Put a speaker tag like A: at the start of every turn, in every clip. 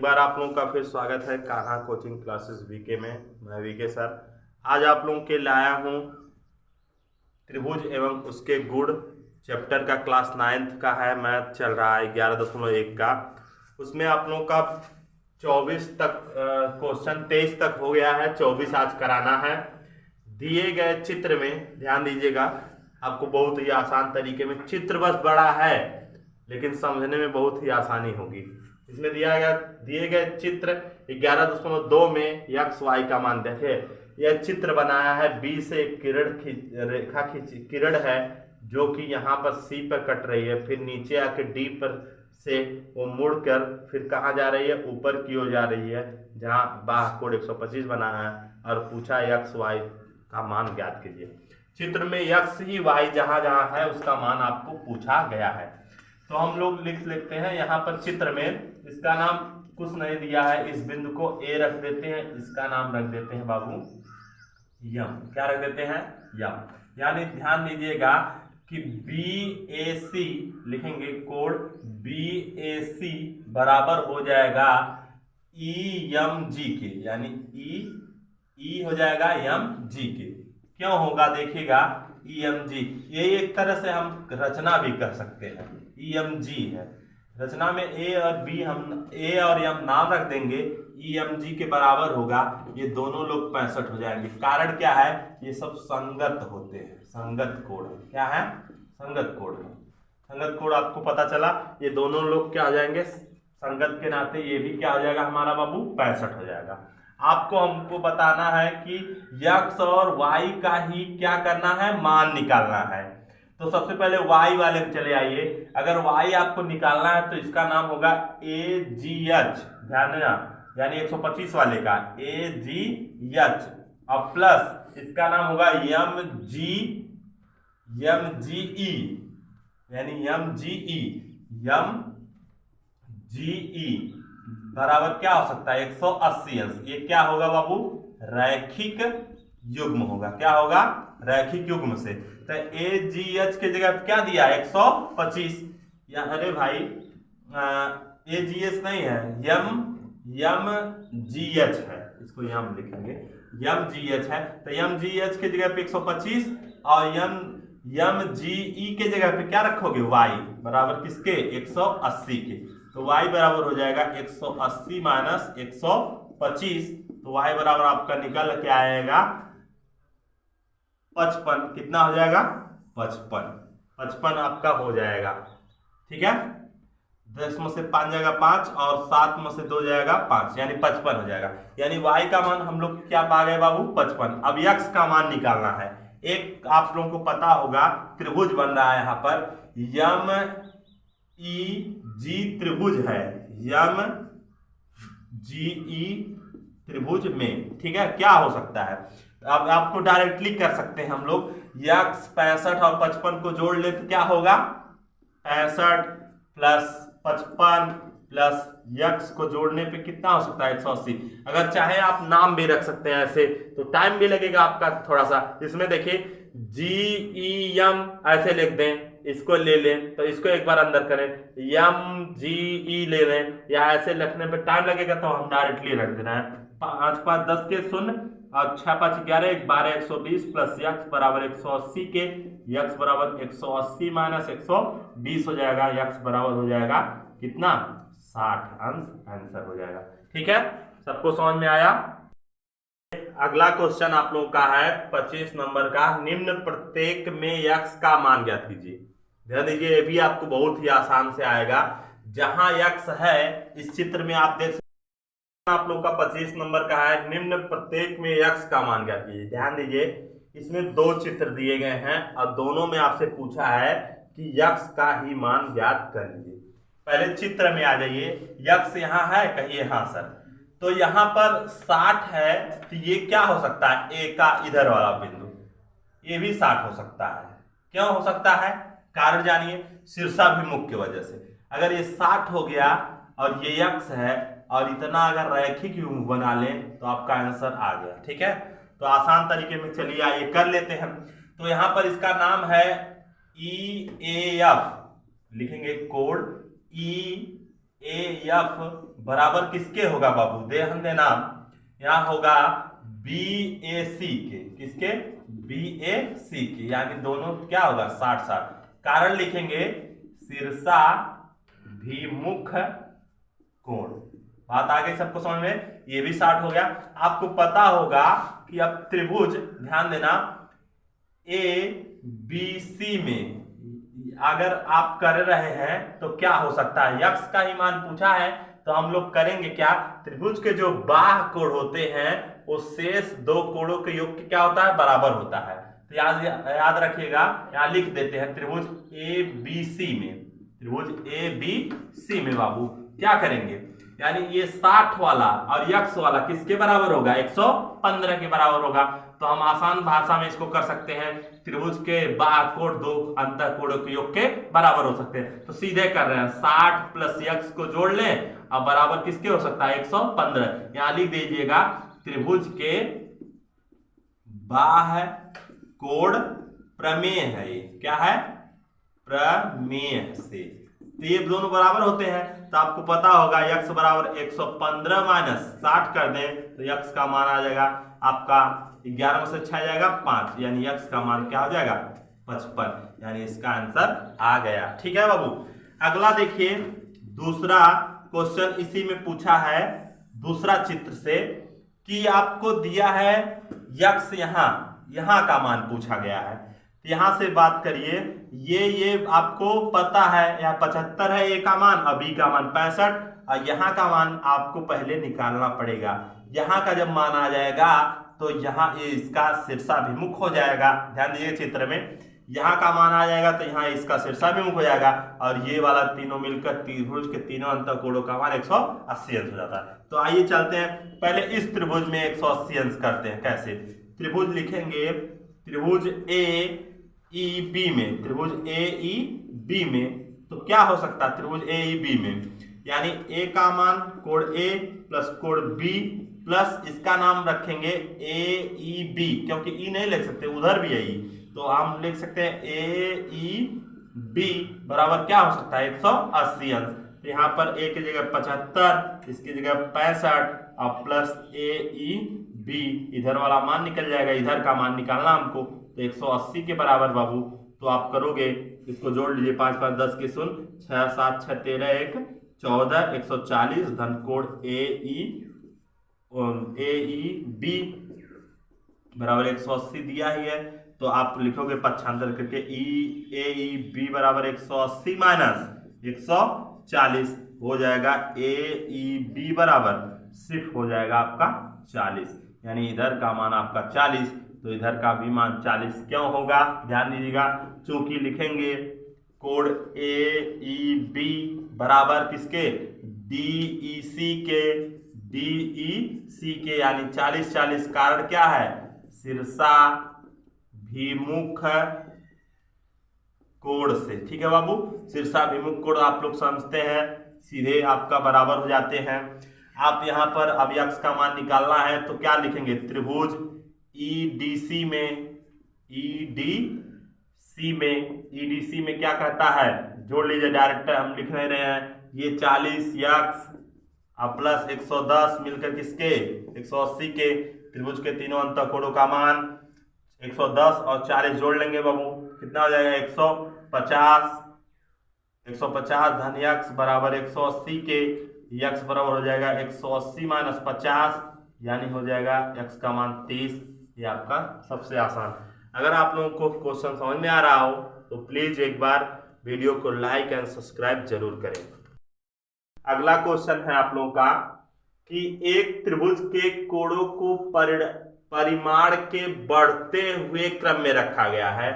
A: बार आप लोगों का फिर स्वागत है कान्हा कोचिंग क्लासेस वीके में। मैं वीके सर आज आप लोगों के लाया हूँ त्रिभुज एवं उसके गुण चैप्टर का क्लास 9th का है। मैथ चल रहा है 11.1 का। उसमें आप लोगों का 24 तक क्वेश्चन 23 तक हो गया है, 24 आज कराना है। दिए गए चित्र में ध्यान दीजिएगा, आपको बहुत ही आसान तरीके में, चित्र बस बड़ा है लेकिन समझने में बहुत ही आसानी होगी। इसमें दिए गए चित्र 11.2 में एक्स वाई का मान देखे। यह चित्र बनाया है, बी से किरण है जो कि यहाँ पर सी पर कट रही है, फिर नीचे आके डी पर से वो मुड़कर फिर कहाँ जा रही है, ऊपर की ओर जा रही है, जहाँ बाह कोड 125 बनाया है और पूछा एक्स वाई का मान ज्ञात कीजिए। चित्र में एक्स ही वाई जहाँ जहाँ है उसका मान आपको पूछा गया है। तो हम लोग लिख लेते हैं यहाँ पर चित्र में, इसका नाम कुछ नहीं दिया है, इस बिंदु को ए रख देते हैं, इसका नाम रख देते हैं बाबू यम। क्या रख देते हैं? यम। यानी ध्यान दीजिएगा कि बी ए सी लिखेंगे, कोड बी ए सी बराबर हो जाएगा ई एम जी के, यानी ई हो जाएगा एम जी के। क्यों होगा देखिएगा, ई एम जी, ये एक तरह से हम रचना भी कर सकते हैं, ई एम जी है। रचना में ए और बी हम ए और एम नाम रख देंगे, ई एम जी के बराबर होगा, ये दोनों लोग 65 हो जाएंगे। कारण क्या है, ये सब संगत होते हैं, संगत कोड है। क्या है? संगत कोड है। संगत कोड आपको पता चला, ये दोनों लोग क्या हो जाएंगे, संगत के नाते ये भी क्या हो जाएगा हमारा बाबू 65 हो जाएगा। आपको हमको बताना है कि x और y का ही क्या करना है, मान निकालना है। तो सबसे पहले y वाले में चले आइए। अगर y आपको निकालना है तो इसका नाम होगा AGH, ध्यान देना, यानी 125 वाले का AGH, और प्लस इसका नाम होगा MGE, यानी MGE बराबर क्या हो सकता है, 180 अंश। ये क्या होगा बाबू, रैखिक युग्म होगा। क्या होगा? रैखिक युग्म से। तो AGH के जगह क्या दिया है, 125। या अरे भाई AGH नहीं है, MGH है, इसको यम लिखेंगे, MGH है। तो MGH के जगह पे 125 और MGE के जगह पे क्या रखोगे, y बराबर किसके, 180 के। तो y बराबर हो जाएगा 180 माइनस 125, तो y बराबर आपका निकल के आएगा 55। कितना हो जाएगा? 55 आपका हो जाएगा। ठीक है, 10 में से 5 जाएगा 5 और 7 में से 2 जाएगा 5, यानी 55 हो जाएगा। यानी y का मान हम लोग क्या पा गए बाबू, 55। अब x का मान निकालना है। एक आप लोगों को पता होगा त्रिभुज बन रहा है यहाँ पर, यम ई जी त्रिभुज है, यम जी ई त्रिभुज में। ठीक है, क्या हो सकता है, अब आपको डायरेक्टली कर सकते हैं हम लोग, x 65 और 55 को जोड़ ले तो क्या होगा, 65 प्लस 55 प्लस x को जोड़ने पे कितना हो सकता है, 180। अगर चाहे आप नाम भी रख सकते हैं ऐसे, तो टाइम भी लगेगा आपका थोड़ा सा। इसमें देखिए GEM ऐसे लिख दें, इसको ले लें तो इसको एक बार अंदर करें, MGE ले लें, या ऐसे लिखने पे टाइम लगेगा तो हम डायरेक्टली रख देना है। 5 5 10 के 0 और 6 5 11 12 120 प्लस x बराबर 180 के, x बराबर 180 माइनस 120 हो जाएगा, x बराबर हो जाएगा कितना, 60 अंश आंसर हो जाएगा। ठीक है, सबको समझ में आया? अगला क्वेश्चन आप लोगों का है 25 नंबर का, निम्न प्रत्येक में x का मान ज्ञात कीजिए। ध्यान दीजिए, ये भी आपको बहुत ही आसान से आएगा। जहां x है इस चित्र में आप देख सकते हैं, आप लोग का 25 नंबर का है, निम्न प्रत्येक में x का मान ज्ञात कीजिए। ध्यान दीजिए, इसमें 2 चित्र दिए गए हैं और दोनों में आपसे पूछा है कि x का ही मान ज्ञात कर लीजिए। पहले चित्र में आ जाइए, x यहाँ है, कहिए हाँ सर। तो यहाँ पर 60 है, तो ये क्या हो सकता है, a का इधर वाला बिंदु, ये भी 60 हो सकता है। क्यों हो सकता है, कारण जानिए, शीर्षाभिमुख की वजह से। अगर ये 60 हो गया और ये x है और इतना अगर रैखिक युग्म बना लें तो आपका आंसर आ गया। ठीक है, तो आसान तरीके में चलिए आइए कर लेते हैं। तो यहाँ पर इसका नाम है EAF, लिखेंगे कोड EAF बराबर किसके होगा बाबू, ध्यान देना, यहाँ होगा बी ए सी के, किसके, बी ए सी के, यानी दोनों क्या होगा 60-60। कारण लिखेंगे शीर्षा भिमुख कोण। बात आ गई सबको समझ में, ये भी 60 हो गया। आपको पता होगा कि अब त्रिभुज, ध्यान देना, ए बी सी में अगर आप कर रहे हैं तो क्या हो सकता है, यक्स का ही मान पूछा है, तो हम लोग करेंगे क्या, त्रिभुज के जो बाह्य कोण होते हैं वो शेष दो कोणों के योग के क्या होता है, बराबर होता है। तो याद रखिएगा, यहाँ लिख देते हैं त्रिभुज ए बी सी में, त्रिभुज ए बी सी में बाबू क्या करेंगे, यानी ये 60 वाला और यक्स वाला किसके बराबर होगा, 115 के बराबर होगा। तो हम आसान भाषा में इसको कर सकते हैं, त्रिभुज के बाह्य कोण दो अंतः कोणों के योग के बराबर हो सकते हैं। तो सीधे कर रहे हैं 60 प्लस यक्स को जोड़ लें, अब बराबर किसके हो सकता है, 115। यहां लिख दीजिएगा त्रिभुज के बाह्य कोण प्रमेय है, ये क्या है, प्रमेय से। तो ये दोनों बराबर होते हैं, तो आपको पता होगा यक्स बराबर 115 माइनस 60 कर दें तो यक्स का मान आ जाएगा आपका 11 में से 6 जाएगा 5, यानी यक्स का मान क्या हो जाएगा 55, यानी इसका आंसर आ गया। ठीक है बाबू, अगला देखिए, दूसरा क्वेश्चन इसी में पूछा है, दूसरा चित्र से, कि आपको दिया है यक्स, यहां का मान पूछा गया है। यहां से बात करिए, ये आपको पता है, यहाँ 75 है ए का मान और बी का मान 65, और यहाँ का मान आपको पहले निकालना पड़ेगा। यहाँ का जब मान आ जाएगा तो यहाँ इसका शीर्षाभिमुख हो जाएगा। ध्यान दीजिए चित्र में, यहाँ का मान आ जाएगा तो यहाँ इसका शीर्षाभिमुख हो जाएगा, और ये वाला तीनों मिलकर त्रिभुज के तीनों अंतः कोणों का मान 180 अंश हो जाता है। तो आइए चलते हैं, पहले इस त्रिभुज में 180 अंश करते हैं। कैसे, त्रिभुज लिखेंगे, त्रिभुज ए ई बी में, त्रिभुज ए ई बी में, तो क्या हो सकता है त्रिभुज ए ई बी में, यानी ए का मान कोण ए प्लस कोण बी प्लस इसका नाम रखेंगे ए ई बी, क्योंकि ई नहीं लिख सकते, उधर भी है ई, तो हम लिख सकते हैं ए ई बी बराबर क्या हो सकता है 180 अंश। तो यहाँ पर ए की जगह 75, इसकी जगह 65 और प्लस ए ई बी, इधर वाला मान निकल जाएगा, इधर का मान निकालना हमको, तो 180 के बराबर बाबू। तो आप करोगे, इसको जोड़ लीजिए, 5 5 10 की शून, 6 7 6 13 1 14, 140 धन कोण ए ई बी बराबर 180 दिया ही है, तो आप लिखोगे 95 करके ए ई बी बराबर 180 माइनस 140 हो जाएगा, ए ई बी बराबर सिर्फ हो जाएगा आपका 40, यानी इधर का मान आपका 40, तो इधर का भी मान 40 क्यों होगा, ध्यान दीजिएगा, चूंकि लिखेंगे कोण ए ई बी बराबर किसके, डी ई सी के, यानी 40 40, कारण क्या है, शीर्षा भिमुख कोण से। ठीक है बाबू, शीर्षा भिमुख कोण आप लोग समझते हैं, सीधे आपका बराबर हो जाते हैं। आप यहाँ पर अब यक्स का मान निकालना है तो क्या लिखेंगे, त्रिभुज ईडीसी में क्या कहता है, जोड़ लीजिए डायरेक्ट, हम लिख नहीं रहे हैं, ये 40 यक्स प्लस 110 मिलकर किसके 180 के, त्रिभुज के तीनों अंतः कोणों का मान 110 और 40 जोड़ लेंगे बाबू, कितना हो जाएगा 150 धन यक्स बराबर 180 के, यक्स बराबर हो जाएगा 180 माइनस 50, यानी हो जाएगा यक्स का मान 30। ये आपका सबसे आसान। अगर आप लोगों को क्वेश्चन समझ में आ रहा हो तो प्लीज एक बार वीडियो को लाइक एंड सब्सक्राइब जरूर करें। अगला क्वेश्चन है आप लोगों का कि एक त्रिभुज के कोणों को परिमाण के बढ़ते हुए क्रम में रखा गया है।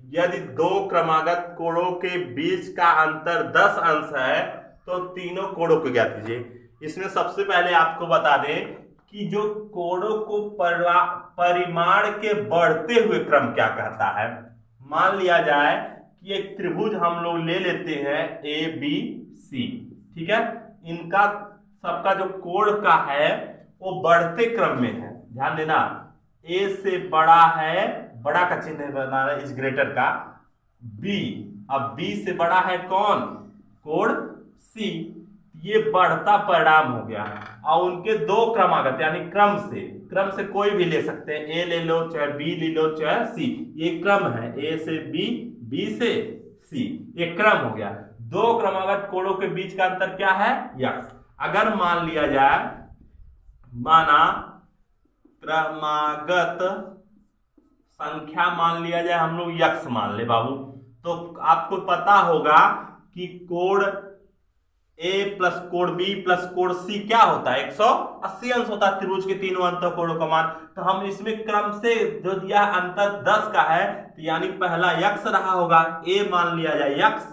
A: यदि दो क्रमागत कोणों के बीच का अंतर 10 अंश है तो तीनों कोणों को ज्ञात कीजिए। इसमें सबसे पहले आपको बता दें कि जो कोणों को परिमाण के बढ़ते हुए क्रम क्या कहता है। मान लिया जाए कि एक त्रिभुज हम लोग ले लेते हैं ए बी सी, ठीक है, इनका सबका जो कोण का है वो बढ़ते क्रम में है। ध्यान देना, ए से बड़ा है, बड़ा का चिन्ह बनाना इस ग्रेटर का, बी, अब बी से बड़ा है कौन, कोण सी, ये बढ़ता परिणाम हो गया। और उनके दो क्रमागत यानी क्रम से कोई भी ले सकते हैं, ए ले लो चाहे बी ले लो चाहे सी, ये क्रम है, ए से बी, बी से सी, ये क्रम हो गया। दो क्रमागत कोणों के बीच का अंतर क्या है? यक्स। अगर मान लिया जाए, माना क्रमागत संख्या मान लिया जाए, हम लोग यक्स मान ले बाबू, तो आपको पता होगा कि कोण ए प्लस कोण बी प्लस कोण सी क्या होता है? 180 अंश होता है त्रिभुज के तीनों अंत कोणों का मान। तो हम इसमें क्रम से जो दिया अंतर 10 का है, तो यानी पहला यक्स रहा होगा, ए मान लिया जाए यक्स।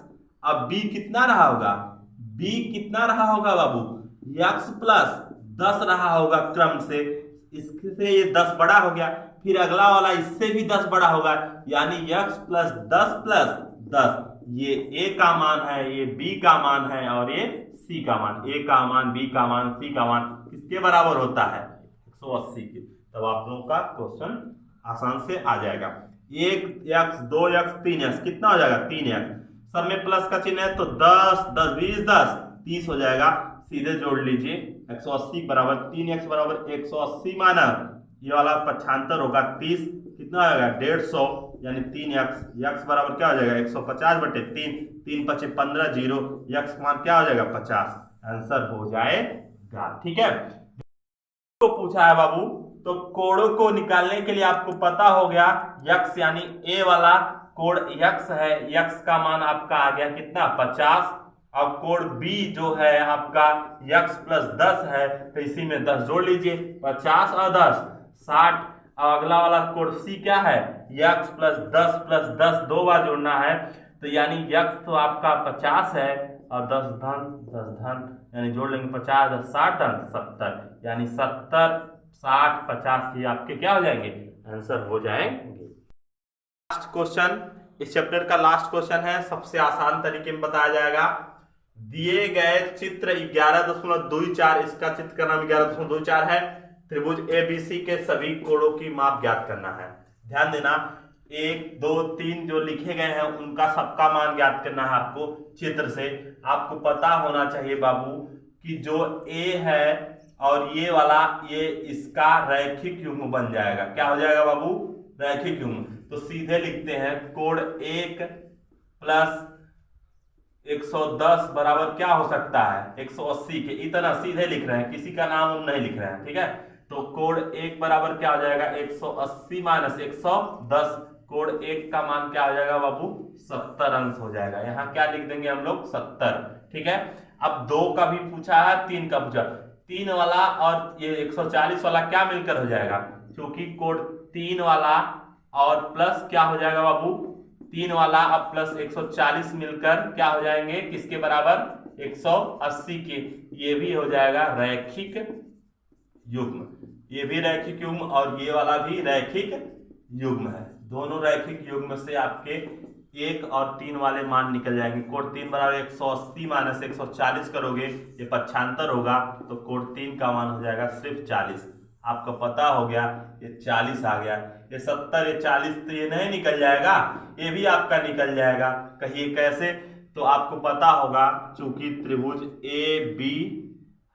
A: अब बी कितना रहा होगा? बी कितना रहा होगा बाबू? यक्स प्लस 10 रहा होगा क्रम से, इससे ये 10 बड़ा हो गया। फिर अगला वाला इससे भी 10 बड़ा होगा, यानी यक्स प्लस 10 ये ए का मान है, ये बी का मान है और ये सी का मान। ए का मान, बी का मान, सी का मान किसके बराबर होता है? 180 के। तब आप लोगों का क्वेश्चन आसान से आ जाएगा। 1x 2x 3x कितना हो जाएगा? 3x। सब में प्लस का चिन्ह है तो 10 10 20 10 30 हो जाएगा। सीधे जोड़ लीजिए 180 बराबर 3x बराबर 180 माना ये वाला पक्षांतर होगा 30, कितना आएगा? 150, यानी 3x। यक्स बराबर क्या हो जाएगा? 150 बटे 3, 3 पचे 15 जीरो, यक्स मान क्या हो जाएगा? 50। आंसर हो जाएगा। ठीक है, तो पूछा है बाबू, तो कोणों को निकालने के लिए आपको पता हो गया यक्स यानी ए वाला कोण यक्स है, यक्स का मान आपका आ गया कितना? 50। अब कोण बी जो है आपका यक्स प्लस 10 है, तो इसी में 10 जोड़ लीजिए, 50 और 10 60। अगला वाला कोण सी क्या है? यक्स प्लस 10 दो बार जोड़ना है, तो यानी यक्स तो आपका 50 है और 10 धन यानी जोड़ लेंगे 50 10 60 धन 70, यानी 70 60 50 ये आपके क्या हो जाएंगे? आंसर हो जाएंगे। लास्ट क्वेश्चन, इस चैप्टर का लास्ट क्वेश्चन है, सबसे आसान तरीके में बताया जाएगा। दिए गए चित्र 11.24, इसका चित्र का नाम 11.24 है। त्रिभुज एबीसी के सभी कोणों की माप ज्ञात करना है। ध्यान देना, 1 2 3 जो लिखे गए हैं उनका सबका मान ज्ञात करना है आपको चित्र से। आपको पता होना चाहिए बाबू कि जो ए है और ये वाला, ये इसका रैखिक युग्म बन जाएगा। क्या हो जाएगा बाबू? रैखिक युग्म। तो सीधे लिखते हैं कोण 1 प्लस 110 बराबर क्या हो सकता है? 180 के। इतना सीधे लिख रहे हैं, किसी का नाम हम नहीं लिख रहे हैं। ठीक है, तो कोण 1 बराबर क्या हो जाएगा? 180 माइनस 110। कोण 1 का मान क्या हो जाएगा बाबू? 70 अंश हो जाएगा। यहाँ क्या लिख देंगे हम लोग? 70। ठीक है, अब 2 का भी पूछा है, 3 का पूछा। 3 वाला और ये 140 वाला क्या मिलकर हो जाएगा? क्योंकि कोण 3 वाला और प्लस क्या हो जाएगा बाबू? 3 वाला अब प्लस 140 मिलकर क्या हो जाएंगे? किसके बराबर? 180 के। ये भी हो जाएगा रैखिक युग्म, ये भी रैखिक युग्म और ये वाला भी रैखिक युग्म है। दोनों रैखिक युग्म से आपके 1 और 3 वाले मान निकल जाएंगे। कोण 3 बराबर 180 माइनस 140 करोगे, ये पक्षांतर होगा, तो कोण 3 का मान हो जाएगा सिर्फ 40। आपको पता हो गया, ये 40 आ गया। ये 70 ये 40 तो ये नहीं निकल जाएगा, ये भी आपका निकल जाएगा। कहिए कैसे? तो आपको पता होगा, चूंकि त्रिभुज ए बी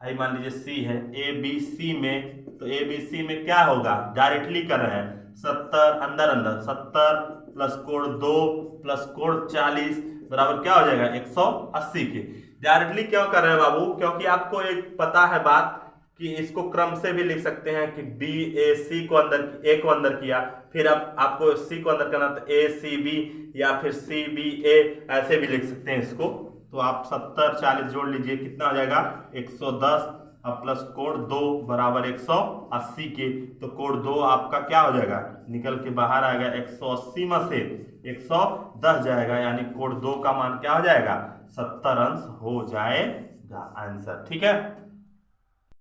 A: है, मान लीजिए सी है, ए बी सी में, तो ए बी सी में क्या होगा? डायरेक्टली कर रहे हैं 70 अंदर 70 प्लस कोण 2 प्लस कोण 40 बराबर क्या हो जाएगा? 180 के। डायरेक्टली क्यों कर रहे हैं बाबू? क्योंकि आपको एक पता है बात कि इसको क्रम से भी लिख सकते हैं कि बी ए सी को अंदर, ए को अंदर किया, फिर अब आपको सी को अंदर करना तो ए सी बी या फिर सी बी ए, ऐसे भी लिख सकते हैं इसको। तो आप 70 40 जोड़ लीजिए, कितना हो जाएगा? 110 अब प्लस कोण 2 बराबर 180 के। तो कोण 2 आपका क्या हो जाएगा? निकल के बाहर आएगा, 180 में से 110 जाएगा, यानी कोण 2 का मान क्या हो जाएगा? 70 अंश हो जाएगा आंसर। ठीक है।